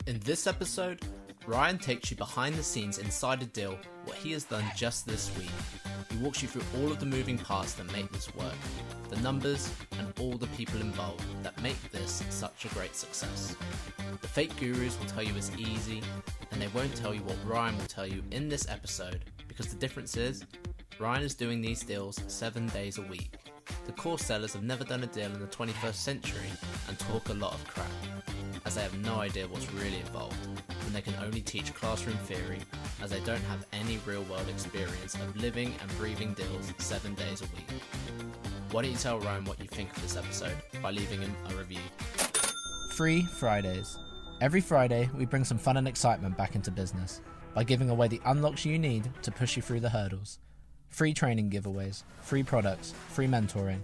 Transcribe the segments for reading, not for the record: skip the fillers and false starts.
In this episode, Ryan takes you behind the scenes inside a deal, what he has done just this week. He walks you through all of the moving parts that make this work, the numbers and all the people involved that make this such a great success. The fake gurus will tell you it's easy, and they won't tell you what Ryan will tell you in this episode, because the difference is, Ryan is doing these deals 7 days a week. The core sellers have never done a deal in the 21st century and talk a lot of crap, as they have no idea what's really involved, and they can only teach classroom theory, as they don't have any real-world experience of living and breathing deals 7 days a week. Why don't you tell Ryan what you think of this episode by leaving him a review? Free Fridays. Every Friday, we bring some fun and excitement back into business by giving away the unlocks you need to push you through the hurdles. Free training giveaways, free products, free mentoring,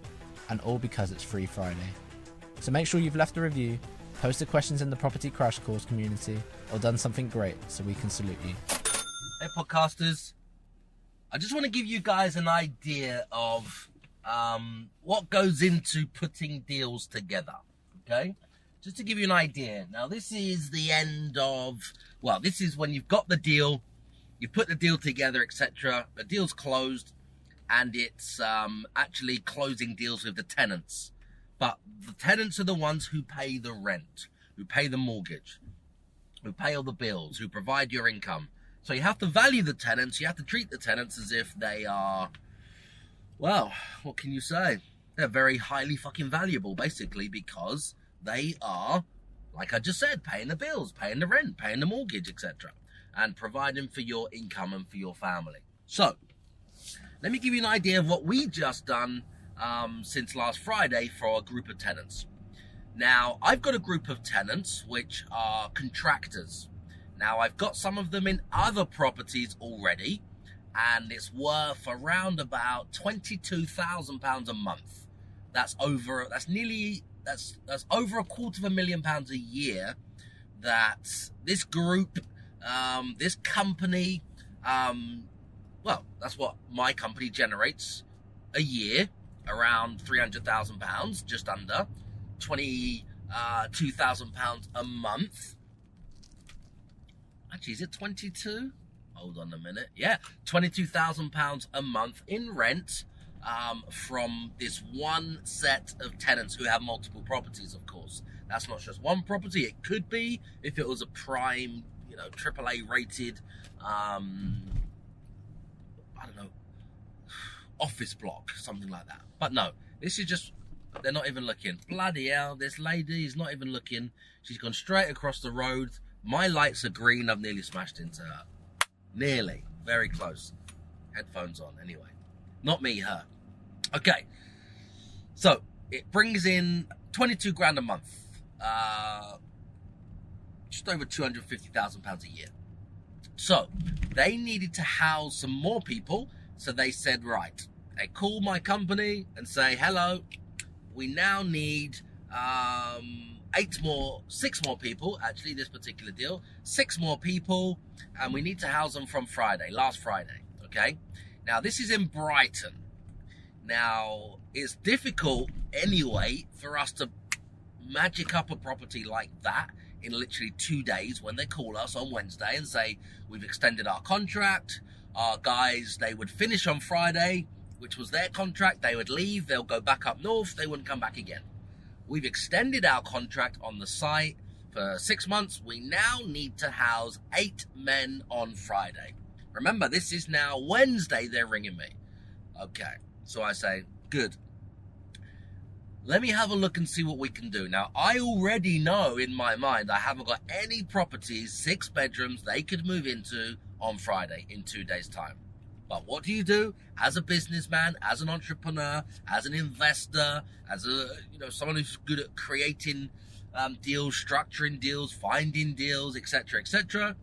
and all because it's Free Friday. So make sure you've left a review, posted questions in the Property Crash Course community, or done something great so we can salute you. Hey podcasters, I just want to give you guys an idea of what goes into putting deals together, okay? Just to give you an idea. Now this is the end of, well, this is when you've got the deal, you put the deal together, etc. The deal's closed, and it's actually closing deals with the tenants. But the tenants are the ones who pay the rent, who pay the mortgage, who pay all the bills, who provide your income. So you have to value the tenants. You have to treat the tenants as if they are, well, what can you say? They're very highly fucking valuable, basically, because they are, like I just said, paying the bills, paying the rent, paying the mortgage, etc. and providing for your income and for your family. So, let me give you an idea of what we just done since last Friday for a group of tenants. Now, I've got a group of tenants which are contractors. Now, I've got some of them in other properties already, and it's worth around about £22,000 a month. That's over £250,000 a year that this group, this company, well, that's what my company generates a year, around £300,000, just under £22,000 a month. Actually, is it 22? Hold on a minute. Yeah, £22,000 a month in rent from this one set of tenants who have multiple properties, of course. That's not just one property. It could be if it was a prime, AAA rated, I don't know, office block, something like that. But no, this is just, they're not even looking. Bloody hell, this lady is not even looking. She's gone straight across the road. My lights are green. I've nearly smashed into her. Nearly. Very close. Headphones on, anyway. Not me, her. Okay. So, it brings in 22 grand a month. Just over £250,000 a year. So, they needed to house some more people. So they said, right, they call my company and say, hello, we now need 6 more people, actually, this particular deal, 6 more people, and we need to house them from last Friday, okay? Now, this is in Brighton. Now, it's difficult anyway for us to magic up a property like that in literally 2 days when they call us on Wednesday and say, we've extended our contract. Our guys, they would finish on Friday, which was their contract. They would leave, they'll go back up north, they wouldn't come back again. We've extended our contract on the site for 6 months. We now need to house 8 men on Friday. Remember, this is now Wednesday, they're ringing me. Okay, so I say, good. Let me have a look and see what we can do. Now, I already know in my mind I haven't got any properties, 6 bedrooms they could move into on Friday in 2 days' time. But what do you do as a businessman, as an entrepreneur, as an investor, as a someone who's good at creating deals, structuring deals, finding deals, etc., etc.?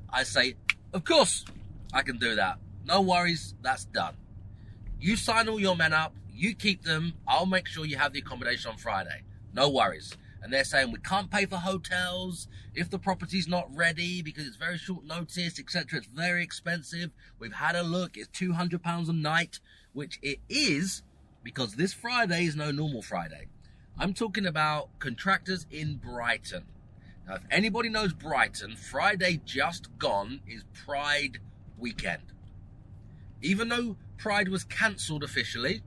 I say, of course, I can do that. No worries, that's done. You sign all your men up, you keep them, I'll make sure you have the accommodation on Friday. No worries. And they're saying we can't pay for hotels if the property's not ready because it's very short notice, etc. It's very expensive. We've had a look. It's £200 a night, which it is because this Friday is no normal Friday. I'm talking about contractors in Brighton. Now, if anybody knows Brighton, Friday just gone is Pride weekend. Even though Pride was cancelled officially,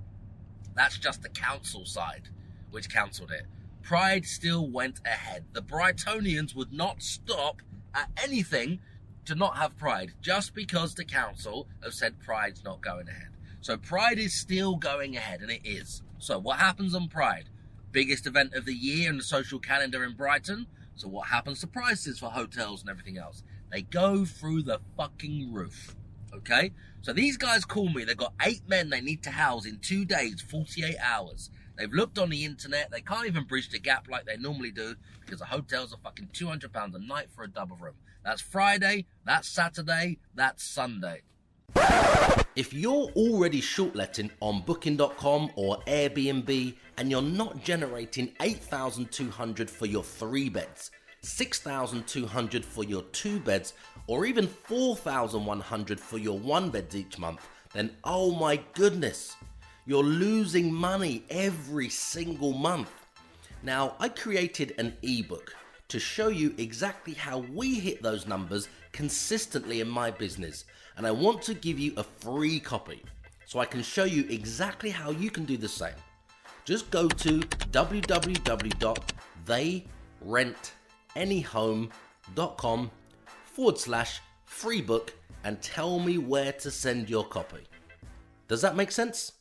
that's just the council side which cancelled it. Pride still went ahead. The Brightonians would not stop at anything to not have Pride, just because the council have said Pride's not going ahead. So Pride is still going ahead, and it is. So what happens on Pride? Biggest event of the year in the social calendar in Brighton. So what happens to prices for hotels and everything else? They go through the fucking roof. Okay? So these guys call me. They've got 8 men they need to house in 2 days, 48 hours. They've looked on the internet. They can't even bridge the gap like they normally do because the hotels are fucking £200 a night for a double room. That's Friday, that's Saturday, that's Sunday. If you're already shortletting on Booking.com or Airbnb and you're not generating $8,200 for your 3 beds, $6,200 for your 2 beds, or even $4,100 for your 1 beds each month, then oh my goodness, you're losing money every single month. Now, I created an ebook to show you exactly how we hit those numbers consistently in my business, and I want to give you a free copy so I can show you exactly how you can do the same. Just go to www.theyrentandyhome.com/free book and tell me where to send your copy. Does that make sense?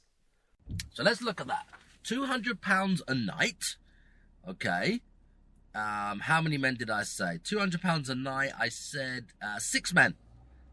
So let's look at that. £200 a night. Okay. How many men did I say? £200 a night. I said 6 men.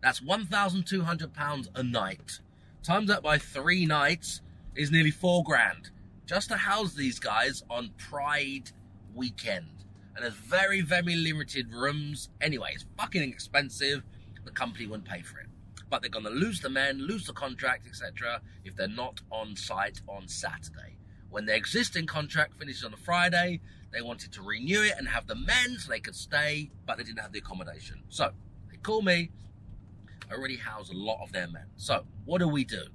That's £1,200 a night. Times that by 3 nights is nearly $4,000 just to house these guys on Pride weekend. And there's very, very limited rooms. Anyway, it's fucking expensive. The company wouldn't pay for it. But they're going to lose the men, lose the contract, etc. if they're not on site on Saturday. When their existing contract finishes on a Friday, they wanted to renew it and have the men so they could stay, but they didn't have the accommodation. So they call me. I already house a lot of their men. So what do?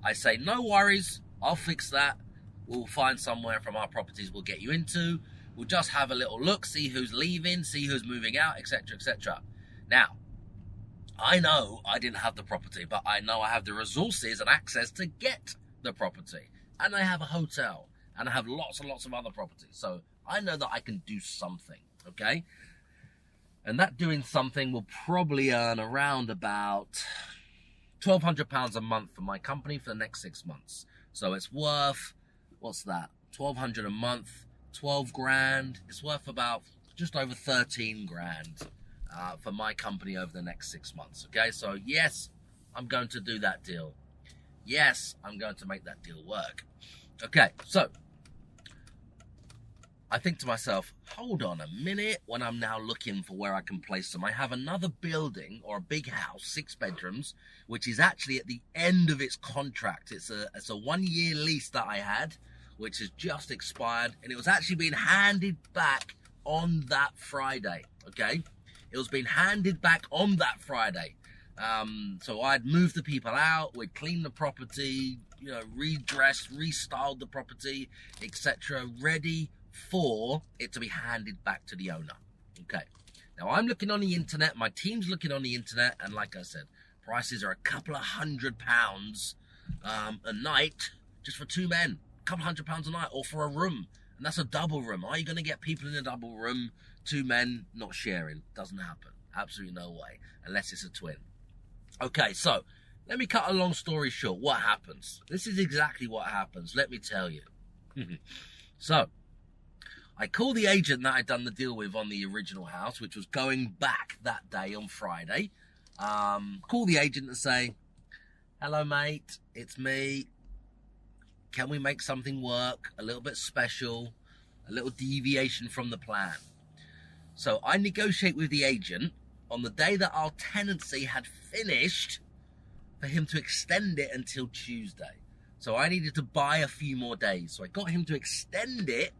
I say, no worries, I'll fix that. We'll find somewhere from our properties we'll get you into. We'll just have a little look, see who's leaving, see who's moving out, etc., etc. Now, I know I didn't have the property, but I know I have the resources and access to get the property. And I have a hotel, and I have lots and lots of other properties. So I know that I can do something, okay? And that doing something will probably earn around about £1,200 a month for my company for the next 6 months. So it's worth, what's that? £1,200 a month, 12 grand. It's worth about just over 13 grand for my company over the next 6 months. Okay, so yes, I'm going to do that deal. Yes, I'm going to make that deal work. Okay, so I think to myself, hold on a minute, when I'm now looking for where I can place them. I have another building or a big house, 6 bedrooms, which is actually at the end of its contract. It's a 1-year lease that I had, which has just expired, and it was actually being handed back on that Friday, okay? It was being handed back on that Friday. So I'd moved the people out, we'd cleaned the property, you know, redressed, restyled the property, etc., ready for it to be handed back to the owner. Okay. Now I'm looking on the internet, my team's looking on the internet, and like I said, prices are a couple of £100 a night just for 2 men. A couple of £100 a night, or for a room. And that's a double room. Are you going to get people in a double room, 2 men not sharing? Doesn't happen. Absolutely no way. Unless it's a twin. Okay, so let me cut a long story short. What happens? This is exactly what happens. Let me tell you. So, I call the agent that I'd done the deal with on the original house, which was going back that day on Friday. Call the agent and say, hello, mate. It's me. Can we make something work? A little bit special. A little deviation from the plan. So I negotiate with the agent on the day that our tenancy had finished for him to extend it until Tuesday. So I needed to buy a few more days. So I got him to extend it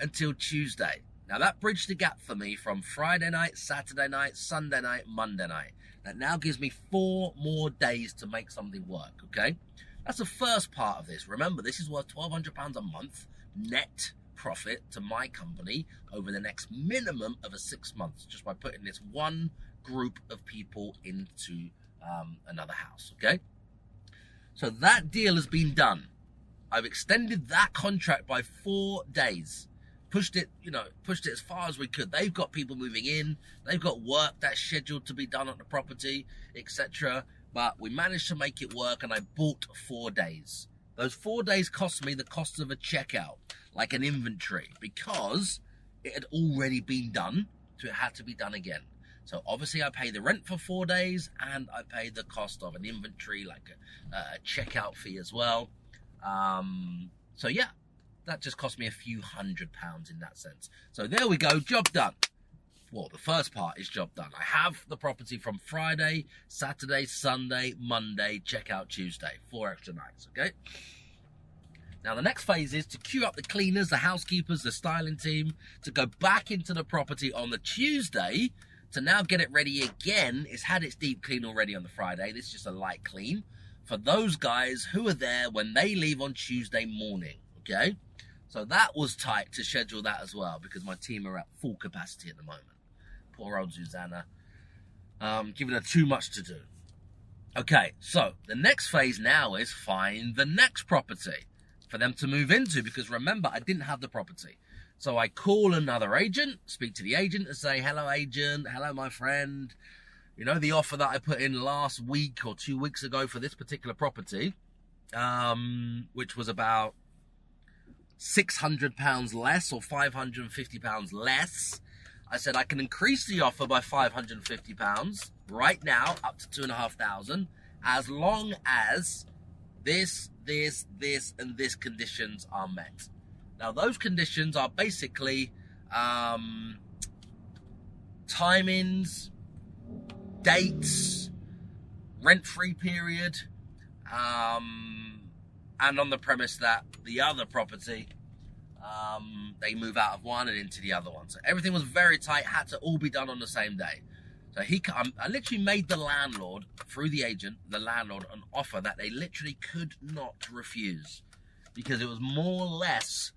until Tuesday. Now that bridged the gap for me from Friday night, Saturday night, Sunday night, Monday night. That now gives me 4 more days to make something work, okay? That's the first part of this. Remember, this is worth £1,200 a month net profit to my company over the next minimum of 6 months, just by putting this one group of people into another house. Okay, so that deal has been done. I've extended that contract by 4 days. Pushed it as far as we could. They've got people moving in. They've got work that's scheduled to be done on the property, etc. But we managed to make it work, and I bought 4 days. Those 4 days cost me the cost of a checkout, like an inventory, because it had already been done, so it had to be done again. So obviously I pay the rent for 4 days, and I pay the cost of an inventory, like a checkout fee as well. So yeah, that just cost me a few £100 in that sense. So there we go, job done. Well, the first part is job done. I have the property from Friday, Saturday, Sunday, Monday, checkout Tuesday. 4 extra nights, okay? Now the next phase is to queue up the cleaners, the housekeepers, the styling team, to go back into the property on the Tuesday, to now get it ready again. It's had its deep clean already on the Friday. This is just a light clean for those guys who are there when they leave on Tuesday morning, okay? So that was tight to schedule that as well, because my team are at full capacity at the moment. Poor old Susanna, giving her too much to do. Okay, so the next phase now is find the next property for them to move into, because remember, I didn't have the property. So I call another agent, speak to the agent and say, hello agent, hello my friend. You know, the offer that I put in last week or 2 weeks ago for this particular property, which was about £600 less or £550 less. I said I can increase the offer by £550 right now, up to £2,500, as long as this, and this conditions are met. Now, those conditions are basically timings, dates, rent-free period, and on the premise that the other property, they move out of one and into the other one. So everything was very tight, had to all be done on the same day. So I literally made the landlord, through the agent, the landlord, an offer that they literally could not refuse, because it was more or less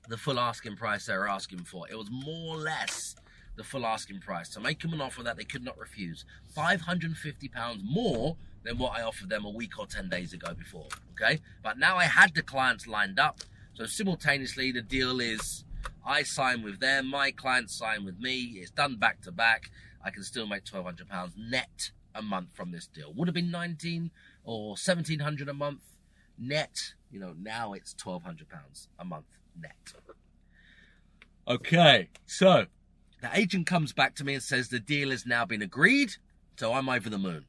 the full asking price they were asking for. It was more or less the full asking price to make them an offer that they could not refuse. £550 more than what I offered them a week or 10 days ago before, okay? But now I had the clients lined up, so simultaneously the deal is I sign with them, my clients sign with me, it's done back to back. I can still make £1,200 net a month from this deal. Would have been $1,900 or $1,700 a month net. You know, now it's £1,200 a month net. Okay, so the agent comes back to me and says the deal has now been agreed, so I'm over the moon.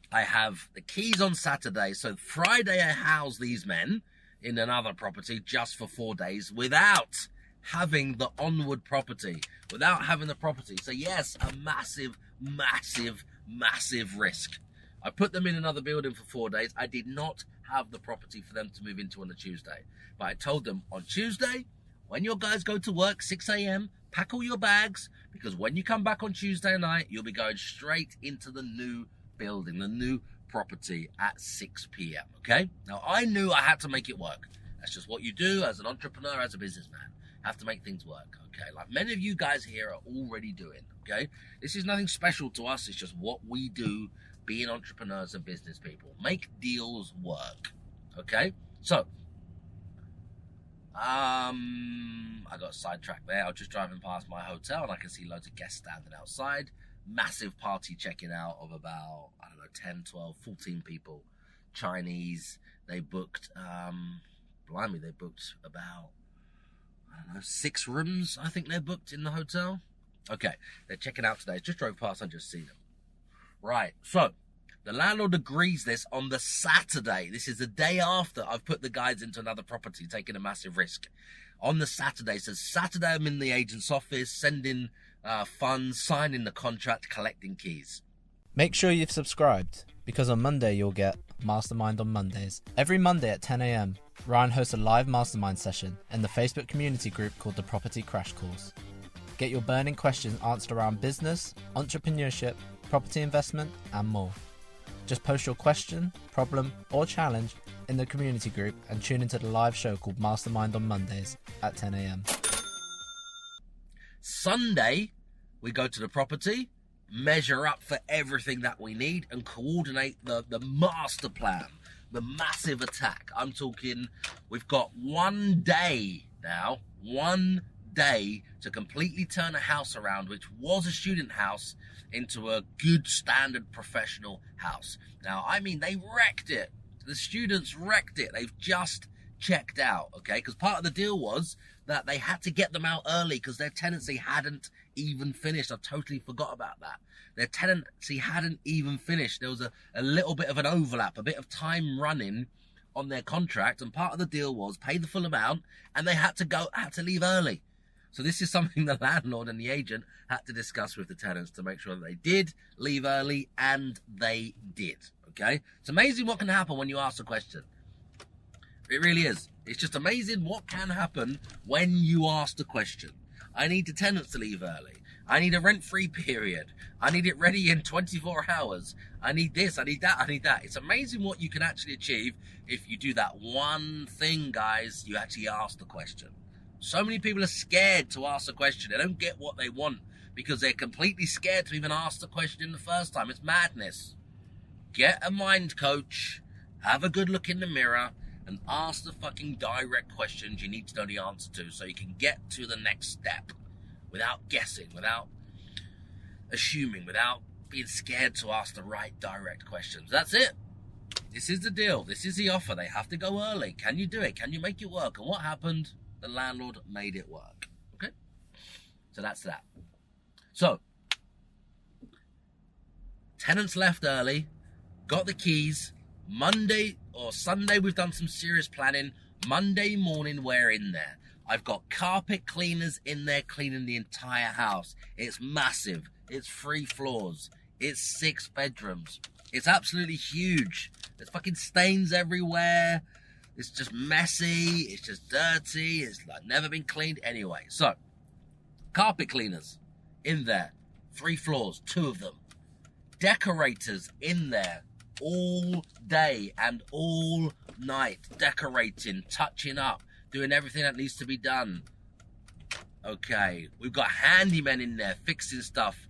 I have the keys on Saturday, so Friday I house these men in another property just for 4 days without having the onward property, without having the property. So yes, a massive, massive, massive risk. I put them in another building for 4 days. I did not have the property for them to move into on a Tuesday. But I told them on Tuesday, when your guys go to work, 6 a.m., pack all your bags, because when you come back on Tuesday night, you'll be going straight into the new building, the new property at 6 p.m., okay? Now, I knew I had to make it work. That's just what you do as an entrepreneur, as a businessman. Have to make things work, okay? Like many of you guys here are already doing, okay? This is nothing special to us. It's just what we do being entrepreneurs and business people. Make deals work, okay? So, I got sidetracked there. I was just driving past my hotel and I can see loads of guests standing outside. Massive party checking out of about, 10, 12, 14 people. Chinese. They booked, they booked about, 6 rooms, I think they're booked in the hotel. Okay, they're checking out today. Just drove past and just seen them. Right, so the landlord agrees this on the Saturday. This is the day after I've put the guys into another property, taking a massive risk. On the Saturday, so Saturday I'm in the agent's office, sending funds, signing the contract, collecting keys. Make sure you've subscribed, because on Monday you'll get Mastermind on Mondays. Every Monday at 10 a.m, Ryan hosts a live mastermind session in the Facebook community group called the Property Crash Course. Get your burning questions answered around business, entrepreneurship, property investment, and more. Just post your question, problem, or challenge in the community group and tune into the live show called Mastermind on Mondays at 10 a.m. Sunday, we go to the property, measure up for everything that we need, and coordinate the master plan, the massive attack. I'm talking, we've got 1 day now, 1 day to completely turn a house around, which was a student house, into a good standard professional house. Now, I mean, they wrecked it. The students wrecked it. They've just checked out, okay? Because part of the deal was that they had to get them out early because their tenancy hadn't even finished. I totally forgot about that. Their tenancy hadn't even finished. There was a little bit of an overlap, a bit of time running on their contract, and part of the deal was pay the full amount, and they had to leave early. So this is something the landlord and the agent had to discuss with the tenants to make sure that they did leave early, and they did, okay? It's amazing what can happen when you ask a question. It really is. It's just amazing what can happen when you ask the question. I need the tenants to leave early. I need a rent-free period. I need it ready in 24 hours. I need this, I need that, I need that. It's amazing what you can actually achieve if you do that one thing, guys. You actually ask the question. So many people are scared to ask the question. They don't get what they want because they're completely scared to even ask the question the first time. It's madness. Get a mind coach, have a good look in the mirror, and ask the fucking direct questions you need to know the answer to so you can get to the next step without guessing, without assuming, without being scared to ask the right direct questions. That's it. This is the deal. This is the offer. They have to go early. Can you do it? Can you make it work? And what happened? The landlord made it work. Okay? So that's that. So, tenants left early, got the keys. Monday or Sunday, we've done some serious planning. Monday morning, we're in there. I've got carpet cleaners in there cleaning the entire house. It's massive. It's 3 floors. It's 6 bedrooms. It's absolutely huge. There's fucking stains everywhere. It's just messy. It's just dirty. It's like never been cleaned anyway. So, carpet cleaners in there. 3 floors, 2 of them. Decorators in there all day and all night, decorating, touching up, doing everything that needs to be done. Okay, we've got handymen in there fixing stuff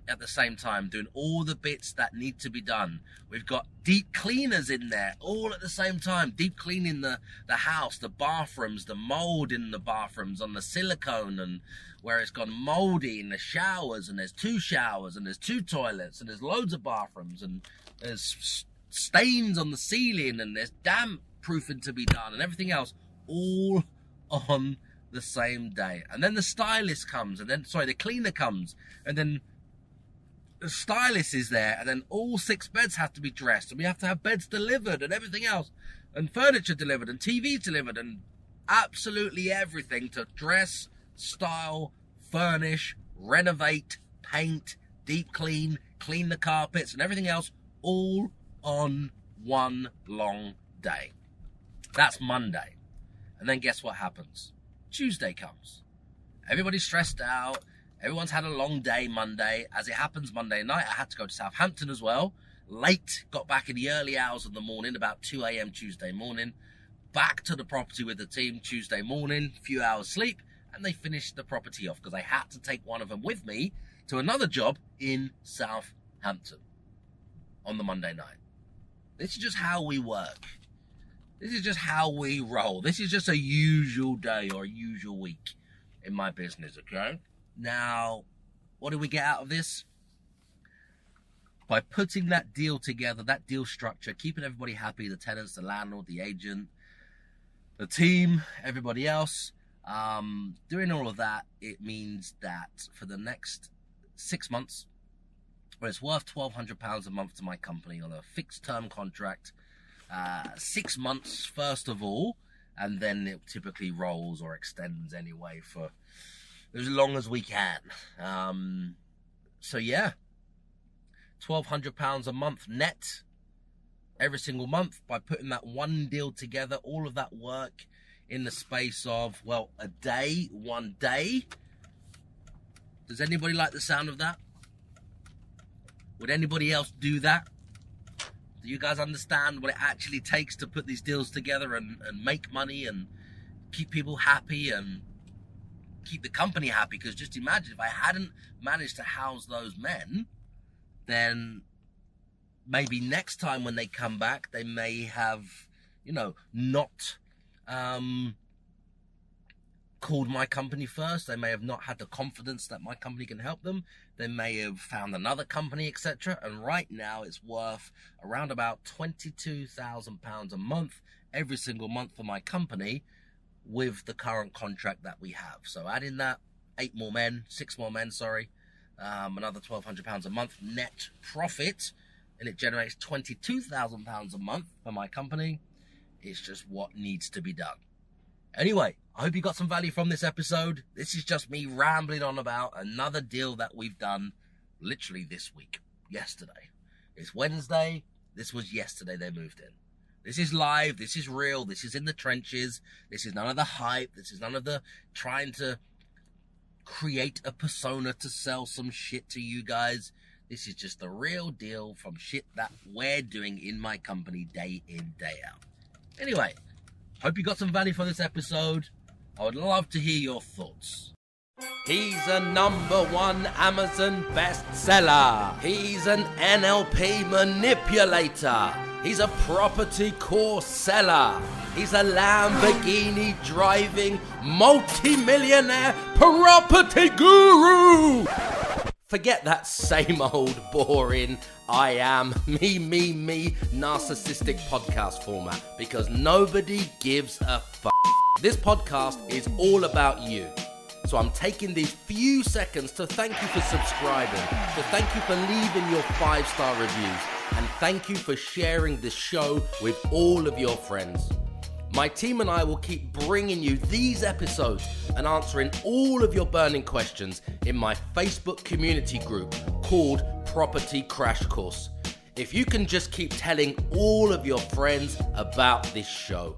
at the same time, doing all the bits that need to be done. We've got deep cleaners in there all at the same time, deep cleaning the house, the bathrooms, the mold in the bathrooms on the silicone, and where it's gone moldy in the showers, and there's 2 showers, and there's 2 toilets, and there's loads of bathrooms, and there's stains on the ceiling, and there's damp proofing to be done, and everything else, all on the same day. And then the stylist comes, and then, sorry, the cleaner comes, and then the stylist is there, and then all 6 beds have to be dressed, and we have to have beds delivered, and everything else, and furniture delivered, and TVs delivered, and absolutely everything to dress, style, furnish, renovate, paint, deep clean, clean the carpets, and everything else, all on one long day. That's Monday. And then guess what happens? Tuesday comes. Everybody's stressed out. Everyone's had a long day Monday. As it happens Monday night, I had to go to Southampton as well. Late, got back in the early hours of the morning, about 2 a.m. Tuesday morning. Back to the property with the team Tuesday morning, few hours sleep, and they finished the property off because I had to take one of them with me to another job in Southampton on the Monday night. This is just how we work. This is just how we roll. This is just a usual day or a usual week in my business, okay? Now, what do we get out of this? By putting that deal together, that deal structure, keeping everybody happy, the tenants, the landlord, the agent, the team, everybody else, doing all of that, it means that for the next 6 months, well, it's worth £1,200 a month to my company on a fixed term contract, 6 months first of all, and then it typically rolls or extends anyway for as long as we can. So yeah, £1,200 a month net every single month by putting that one deal together, all of that work in the space of, well, a day, 1 day. Does anybody like the sound of that? Would anybody else do that? Do you guys understand what it actually takes to put these deals together and make money and keep people happy and keep the company happy? Because just imagine if I hadn't managed to house those men, then maybe next time when they come back, they may have, not called my company first. They may have not had the confidence that my company can help them. They may have found another company, etc. And right now it's worth around about £22,000 a month, every single month for my company with the current contract that we have. So add in that 6 more men, another £1,200 a month net profit, and it generates £22,000 a month for my company. It's just what needs to be done. Anyway, I hope you got some value from this episode. This is just me rambling on about another deal that we've done literally this week, yesterday. It's Wednesday. This was yesterday they moved in. This is live. This is real. This is in the trenches. This is none of the hype. This is none of the trying to create a persona to sell some shit to you guys. This is just the real deal from shit that we're doing in my company day in, day out. Anyway, hope you got some value from this episode. I would love to hear your thoughts. He's a #1 Amazon bestseller. He's an NLP manipulator. He's a property course seller. He's a Lamborghini driving multi-millionaire property guru. Forget that same old boring I am me narcissistic podcast format, because nobody gives a fuck. This podcast is all about you. So I'm taking these few seconds to thank you for subscribing, to thank you for leaving your 5-star reviews, and thank you for sharing this show with all of your friends. My team and I will keep bringing you these episodes and answering all of your burning questions in my Facebook community group called Property Crash Course. If you can just keep telling all of your friends about this show.